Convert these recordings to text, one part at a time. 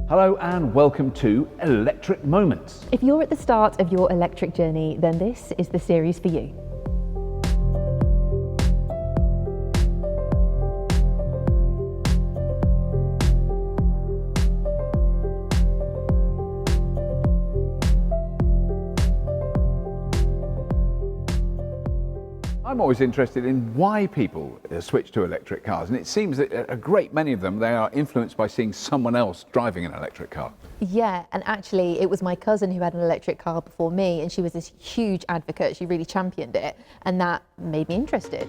Hello and welcome to Electric Moments. If you're at the start of your electric journey, then this is the series for you. I'm always interested in why people switch to electric cars, and it seems that a great many of them, they are influenced by seeing someone else driving an electric car. Yeah, and actually it was my cousin who had an electric car before me, and she was this huge advocate. She really championed it, and that made me interested.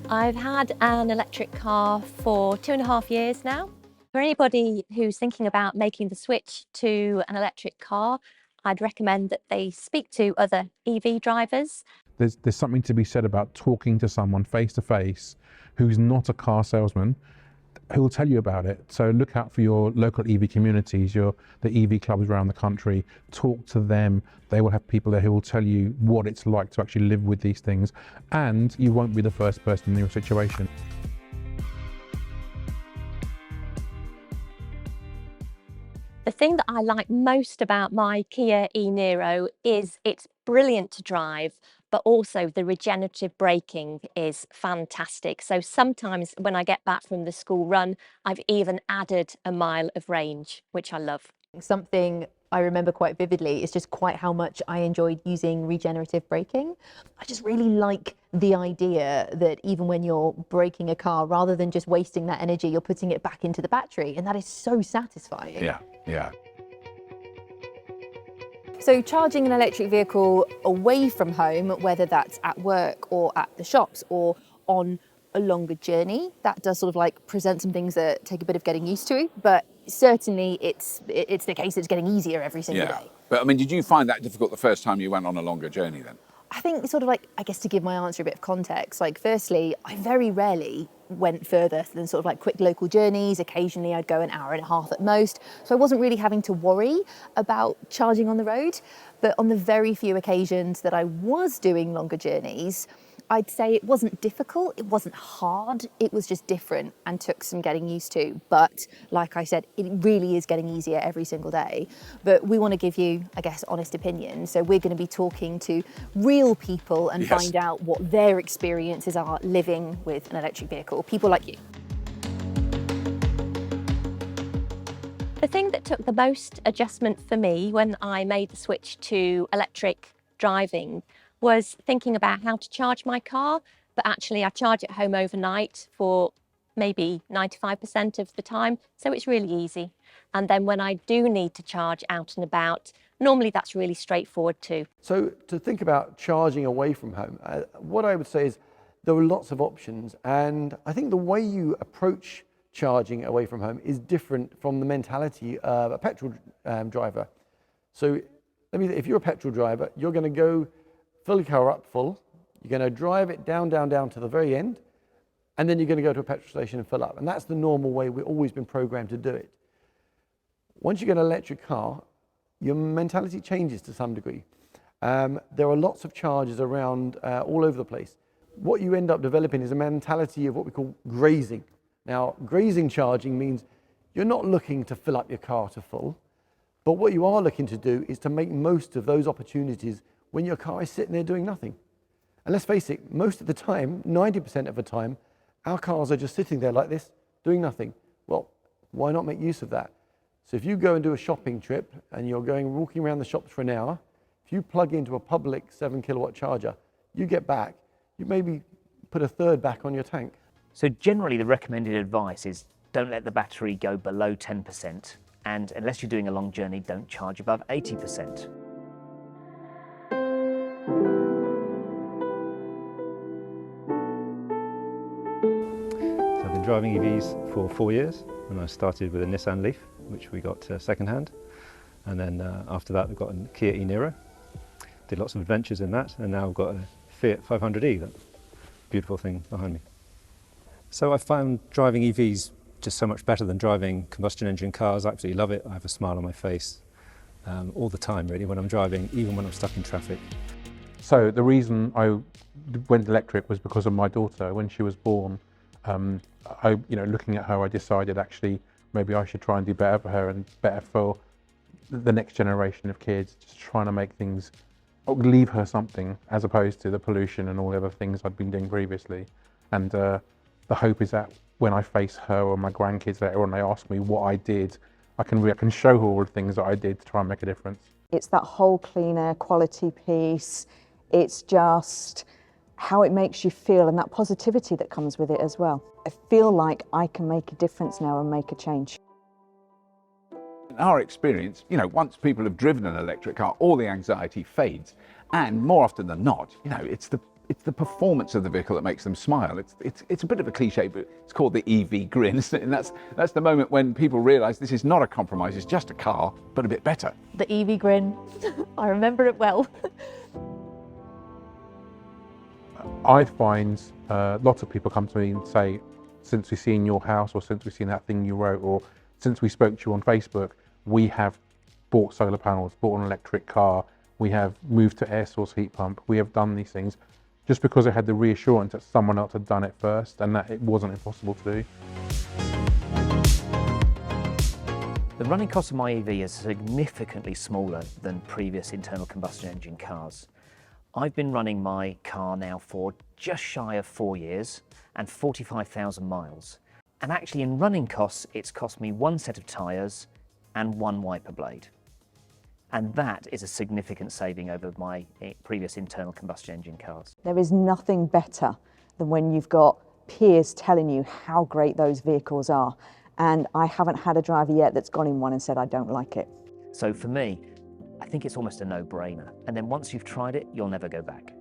I've had an electric car for 2.5 years now. For anybody who's thinking about making the switch to an electric car, I'd recommend that they speak to other EV drivers. There's something to be said about talking to someone face to face who's not a car salesman, who will tell you about it. So look out for your local EV communities, the EV clubs around the country. Talk to them. They will have people there who will tell you what it's like to actually live with these things, and you won't be the first person in your situation. The thing that I like most about my Kia e-Niro is it's brilliant to drive, but also the regenerative braking is fantastic. So sometimes when I get back from the school run, I've even added a mile of range, which I love. Something I remember quite vividly is just quite how much I enjoyed using regenerative braking. I just really like the idea that even when you're braking a car, rather than just wasting that energy, you're putting it back into the battery, and that is so satisfying. Yeah. So charging an electric vehicle away from home, whether that's at work or at the shops or on a longer journey, that does sort of like present some things that take a bit of getting used to, but certainly it's the case it's getting easier every single day. But I mean, did you find that difficult the first time you went on a longer journey then? I think sort of like, I guess to give my answer a bit of context, like firstly, I very rarely went further than sort of like quick local journeys. Occasionally I'd go an hour and a half at most. So I wasn't really having to worry about charging on the road. But on the very few occasions that I was doing longer journeys, I'd say it wasn't difficult, it wasn't hard, it was just different and took some getting used to. But like I said, it really is getting easier every single day. But we want to give you, I guess, honest opinions. So we're going to be talking to real people and find out what their experiences are living with an electric vehicle, people like you. The thing that took the most adjustment for me when I made the switch to electric driving was thinking about how to charge my car, but actually I charge at home overnight for maybe 95% of the time, so it's really easy. And then when I do need to charge out and about, normally that's really straightforward too. So to think about charging away from home, what I would say is there are lots of options, and I think the way you approach charging away from home is different from the mentality of a petrol driver. So if you're a petrol driver, you're going to go fill your car up full, you're going to drive it down to the very end, and then you're going to go to a petrol station and fill up. And that's the normal way we've always been programmed to do it. Once you get an electric car, your mentality changes to some degree. There are lots of chargers around all over the place. What you end up developing is a mentality of what we call grazing. Now, grazing charging means you're not looking to fill up your car to full, but what you are looking to do is to make most of those opportunities when your car is sitting there doing nothing. And let's face it, most of the time, 90% of the time, our cars are just sitting there like this, doing nothing. Well, why not make use of that? So if you go and do a shopping trip and you're walking around the shops for an hour, if you plug into a public 7 kilowatt charger, you get back, you maybe put a third back on your tank. So generally the recommended advice is don't let the battery go below 10%, and unless you're doing a long journey, don't charge above 80%. I've been driving EVs for 4 years, and I started with a Nissan Leaf, which we got second-hand, and then after that we've got a Kia e-Niro. Did lots of adventures in that, and now I've got a Fiat 500e, that beautiful thing behind me. So I found driving EVs just so much better than driving combustion engine cars. I absolutely love it. I have a smile on my face all the time really when I'm driving, even when I'm stuck in traffic. So the reason I went electric was because of my daughter. When she was born, looking at her, I decided actually maybe I should try and do better for her and better for the next generation of kids, just trying to make things, or leave her something, as opposed to the pollution and all the other things I'd been doing previously. And the hope is that when I face her or my grandkids later on, they ask me what I did, I can show her all the things that I did to try and make a difference. It's that whole clean air quality piece. It's just how it makes you feel and that positivity that comes with it as well. I feel like I can make a difference now and make a change. In our experience, you know, once people have driven an electric car, all the anxiety fades, and more often than not, you know, it's the performance of the vehicle that makes them smile. It's a bit of a cliche, but it's called the EV grin, isn't it? And that's the moment when people realise this is not a compromise, it's just a car, but a bit better. The EV grin, I remember it well. I find lots of people come to me and say, since we've seen your house, or since we've seen that thing you wrote, or since we spoke to you on Facebook, we have bought solar panels, bought an electric car, we have moved to air source heat pump, we have done these things, just because I had the reassurance that someone else had done it first and that it wasn't impossible to do. The running cost of my EV is significantly smaller than previous internal combustion engine cars. I've been running my car now for just shy of 4 years and 45,000 miles. And actually in running costs, it's cost me one set of tyres and one wiper blade. And that is a significant saving over my previous internal combustion engine cars. There is nothing better than when you've got peers telling you how great those vehicles are. And I haven't had a driver yet that's gone in one and said, I don't like it. So for me, I think it's almost a no-brainer. And then once you've tried it, you'll never go back.